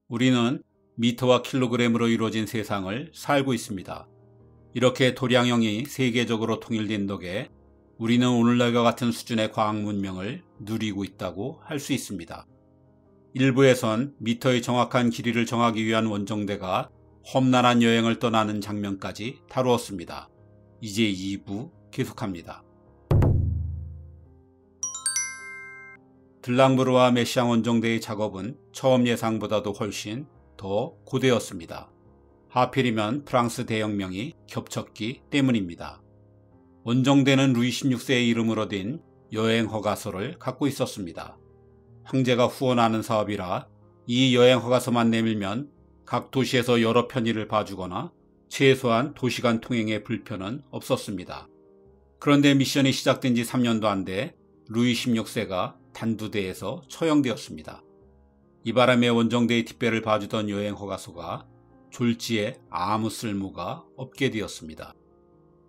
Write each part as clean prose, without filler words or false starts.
우리는 미터와 킬로그램으로 이루어진 세상을 살고 있습니다. 이렇게 도량형이 세계적으로 통일된 덕에 우리는 오늘날과 같은 수준의 과학 문명을 누리고 있다고 할 수 있습니다. 1부에선 미터의 정확한 길이를 정하기 위한 원정대가 험난한 여행을 떠나는 장면까지 다루었습니다. 이제 2부 계속합니다. 들랑브르와 메시앙 원정대의 작업은 처음 예상보다도 훨씬 더 고되었습니다. 하필이면 프랑스 대혁명이 겹쳤기 때문입니다. 원정대는 루이 16세의 이름으로 된 여행 허가서를 갖고 있었습니다. 황제가 후원하는 사업이라 이 여행 허가서만 내밀면 각 도시에서 여러 편의를 봐주거나 최소한 도시간 통행의 불편은 없었습니다. 그런데 미션이 시작된 지 3년도 안 돼 루이 16세가 단두대에서 처형되었습니다. 이 바람에 원정대의 뒷배를 봐주던 여행 허가서가 졸지에 아무 쓸모가 없게 되었습니다.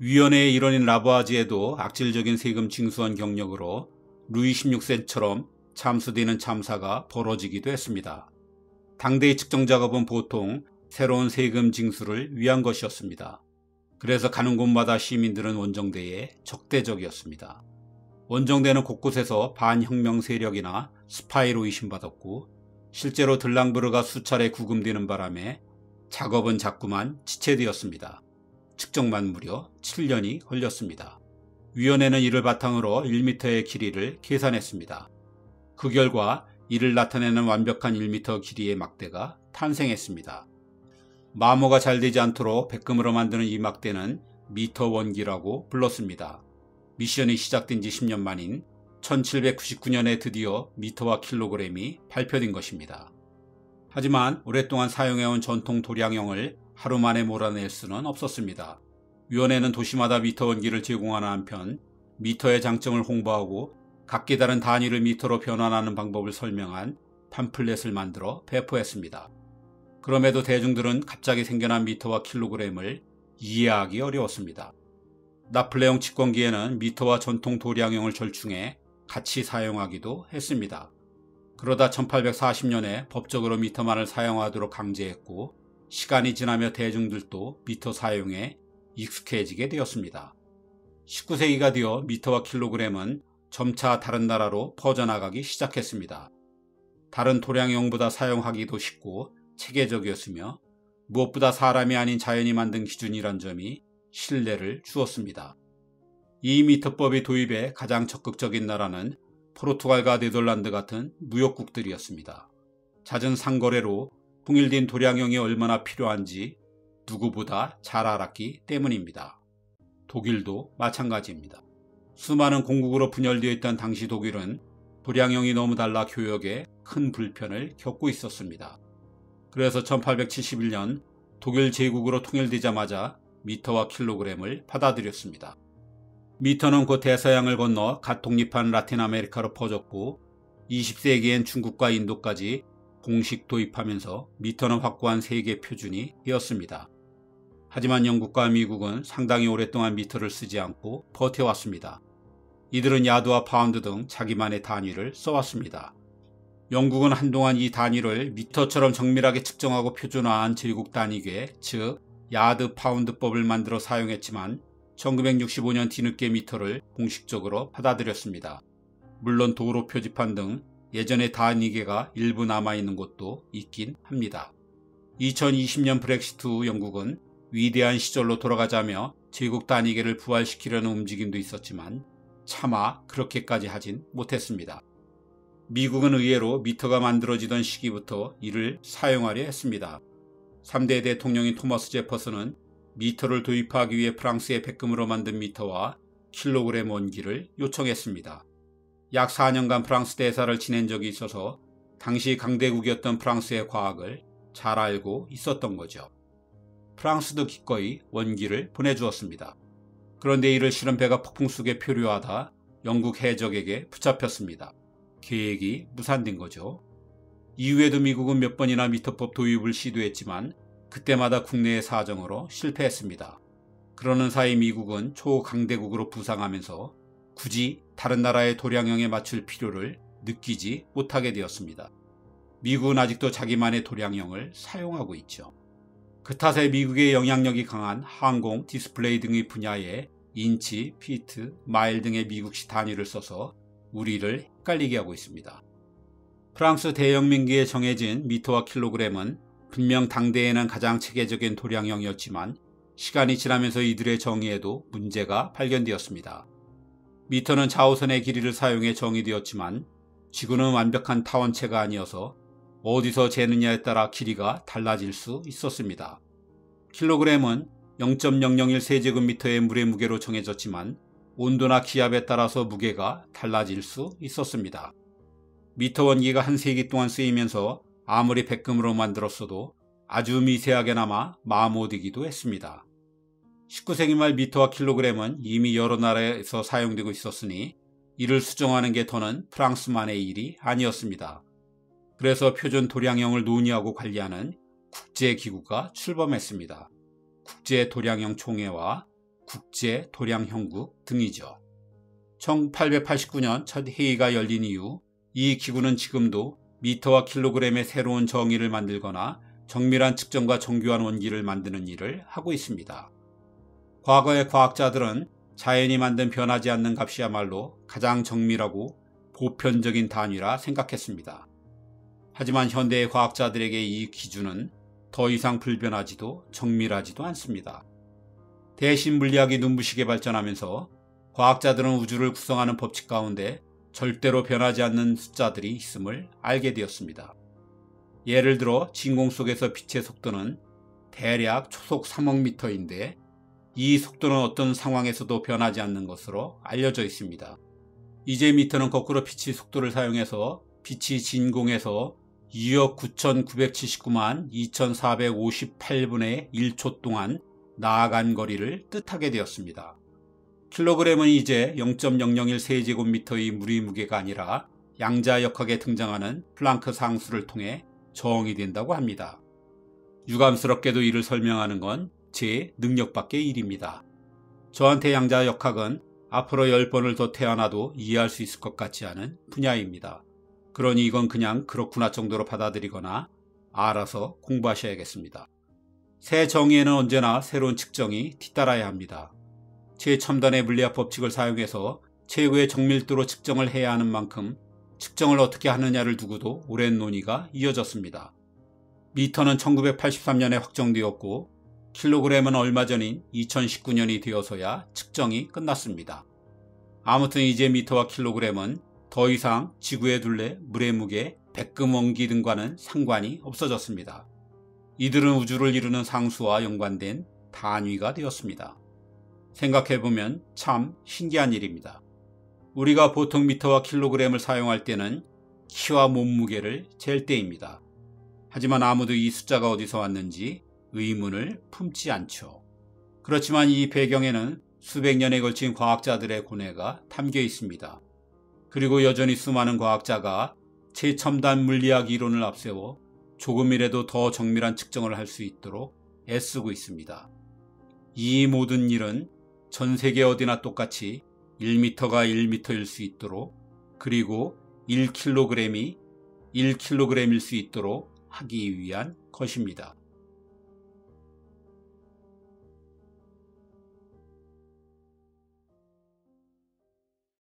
위원회의 일원인 라부아지에도 악질적인 세금 징수원 경력으로 루이 16세처럼 참수되는 참사가 벌어지기도 했습니다. 당대의 측정 작업은 보통 새로운 세금 징수를 위한 것이었습니다. 그래서 가는 곳마다 시민들은 원정대에 적대적이었습니다. 원정대는 곳곳에서 반혁명 세력이나 스파이로 의심받았고 실제로 들랑브르가 수차례 구금되는 바람에 작업은 자꾸만 지체되었습니다. 측정만 무려 7년이 걸렸습니다. 위원회는 이를 바탕으로 1m의 길이를 계산했습니다. 그 결과 이를 나타내는 완벽한 1m 길이의 막대가 탄생했습니다. 마모가 잘 되지 않도록 백금으로 만드는 이 막대는 미터 원기라고 불렀습니다. 미션이 시작된 지 10년 만인 1799년에 드디어 미터와 킬로그램이 발표된 것입니다. 하지만 오랫동안 사용해온 전통 도량형을 하루 만에 몰아낼 수는 없었습니다. 위원회는 도시마다 미터 원기를 제공하는 한편 미터의 장점을 홍보하고 각기 다른 단위를 미터로 변환하는 방법을 설명한 팜플렛을 만들어 배포했습니다. 그럼에도 대중들은 갑자기 생겨난 미터와 킬로그램을 이해하기 어려웠습니다. 나폴레옹 집권기에는 미터와 전통 도량형을 절충해 같이 사용하기도 했습니다. 그러다 1840년에 법적으로 미터만을 사용하도록 강제했고 시간이 지나며 대중들도 미터 사용에 익숙해지게 되었습니다. 19세기가 되어 미터와 킬로그램은 점차 다른 나라로 퍼져나가기 시작했습니다. 다른 도량형보다 사용하기도 쉽고 체계적이었으며 무엇보다 사람이 아닌 자연이 만든 기준이란 점이 신뢰를 주었습니다. 이 미터법의 도입에 가장 적극적인 나라는 포르투갈과 네덜란드 같은 무역국들이었습니다. 잦은 상거래로 통일된 도량형이 얼마나 필요한지 누구보다 잘 알았기 때문입니다. 독일도 마찬가지입니다. 수많은 공국으로 분열되어 있던 당시 독일은 도량형이 너무 달라 교역에 큰 불편을 겪고 있었습니다. 그래서 1871년 독일 제국으로 통일되자마자 미터와 킬로그램을 받아들였습니다. 미터는 곧 대서양을 건너 갓 독립한 라틴 아메리카로 퍼졌고 20세기엔 중국과 인도까지 공식 도입하면서 미터는 확고한 세계 표준이 되었습니다. 하지만 영국과 미국은 상당히 오랫동안 미터를 쓰지 않고 버텨왔습니다. 이들은 야드와 파운드 등 자기만의 단위를 써왔습니다. 영국은 한동안 이 단위를 미터처럼 정밀하게 측정하고 표준화한 제국 단위계, 즉 야드 파운드법을 만들어 사용했지만 1965년 뒤늦게 미터를 공식적으로 받아들였습니다. 물론 도로 표지판 등 예전의 단위계가 일부 남아있는 곳도 있긴 합니다. 2020년 브렉시트 후 영국은 위대한 시절로 돌아가자며 제국 단위계를 부활시키려는 움직임도 있었지만 차마 그렇게까지 하진 못했습니다. 미국은 의외로 미터가 만들어지던 시기부터 이를 사용하려 했습니다. 3대 대통령인 토머스 제퍼슨은 미터를 도입하기 위해 프랑스의 백금으로 만든 미터와 킬로그램 원기를 요청했습니다. 약 4년간 프랑스 대사를 지낸 적이 있어서 당시 강대국이었던 프랑스의 과학을 잘 알고 있었던 거죠. 프랑스도 기꺼이 원기를 보내주었습니다. 그런데 이를 실은 배가 폭풍 속에 표류하다 영국 해적에게 붙잡혔습니다. 계획이 무산된 거죠. 이후에도 미국은 몇 번이나 미터법 도입을 시도했지만 그때마다 국내의 사정으로 실패했습니다. 그러는 사이 미국은 초강대국으로 부상하면서 굳이 다른 나라의 도량형에 맞출 필요를 느끼지 못하게 되었습니다. 미국은 아직도 자기만의 도량형을 사용하고 있죠. 그 탓에 미국의 영향력이 강한 항공, 디스플레이 등의 분야에 인치, 피트, 마일 등의 미국식 단위를 써서 우리를 헷갈리게 하고 있습니다. 프랑스 대혁명기에 정해진 미터와 킬로그램은 분명 당대에는 가장 체계적인 도량형이었지만 시간이 지나면서 이들의 정의에도 문제가 발견되었습니다. 미터는 좌우선의 길이를 사용해 정의되었지만 지구는 완벽한 타원체가 아니어서 어디서 재느냐에 따라 길이가 달라질 수 있었습니다. 킬로그램은 0.001 세제곱미터의 물의 무게로 정해졌지만 온도나 기압에 따라서 무게가 달라질 수 있었습니다. 미터 원기가 한 세기 동안 쓰이면서 아무리 백금으로 만들었어도 아주 미세하게나마 마모되기도 했습니다. 19세기 말 미터와 킬로그램은 이미 여러 나라에서 사용되고 있었으니 이를 수정하는 게 더는 프랑스만의 일이 아니었습니다. 그래서 표준 도량형을 논의하고 관리하는 국제기구가 출범했습니다. 국제도량형 총회와 국제도량형국 등이죠. 1889년 첫 회의가 열린 이후 이 기구는 지금도 미터와 킬로그램의 새로운 정의를 만들거나 정밀한 측정과 정교한 원기를 만드는 일을 하고 있습니다. 과거의 과학자들은 자연이 만든 변하지 않는 값이야말로 가장 정밀하고 보편적인 단위라 생각했습니다. 하지만 현대의 과학자들에게 이 기준은 더 이상 불변하지도 정밀하지도 않습니다. 대신 물리학이 눈부시게 발전하면서 과학자들은 우주를 구성하는 법칙 가운데 절대로 변하지 않는 숫자들이 있음을 알게 되었습니다. 예를 들어 진공 속에서 빛의 속도는 대략 초속 3억 미터인데 이 속도는 어떤 상황에서도 변하지 않는 것으로 알려져 있습니다. 이제 미터는 거꾸로 빛의 속도를 사용해서 빛이 진공에서 2억 9,979만 2,458분의 1초 동안 나아간 거리를 뜻하게 되었습니다. 킬로그램은 이제 0.001 세제곱미터의 물의 무게가 아니라 양자역학에 등장하는 플랑크 상수를 통해 정의된다고 합니다. 유감스럽게도 이를 설명하는 건 제 능력 밖의 일입니다. 저한테 양자역학은 앞으로 10번을 더 태어나도 이해할 수 있을 것 같지 않은 분야입니다. 그러니 이건 그냥 그렇구나 정도로 받아들이거나 알아서 공부하셔야겠습니다. 새 정의에는 언제나 새로운 측정이 뒤따라야 합니다. 최첨단의 물리학 법칙을 사용해서 최고의 정밀도로 측정을 해야 하는 만큼 측정을 어떻게 하느냐를 두고도 오랜 논의가 이어졌습니다. 미터는 1983년에 확정되었고 킬로그램은 얼마 전인 2019년이 되어서야 측정이 끝났습니다. 아무튼 이제 미터와 킬로그램은 더 이상 지구의 둘레, 물의 무게, 백금 원기 등과는 상관이 없어졌습니다. 이들은 우주를 이루는 상수와 연관된 단위가 되었습니다. 생각해보면 참 신기한 일입니다. 우리가 보통 미터와 킬로그램을 사용할 때는 키와 몸무게를 잴 때입니다. 하지만 아무도 이 숫자가 어디서 왔는지 의문을 품지 않죠. 그렇지만 이 배경에는 수백 년에 걸친 과학자들의 고뇌가 담겨 있습니다. 그리고 여전히 수많은 과학자가 최첨단 물리학 이론을 앞세워 조금이라도 더 정밀한 측정을 할 수 있도록 애쓰고 있습니다. 이 모든 일은 전 세계 어디나 똑같이 1m가 1m일 수 있도록 그리고 1kg이 1kg일 수 있도록 하기 위한 것입니다.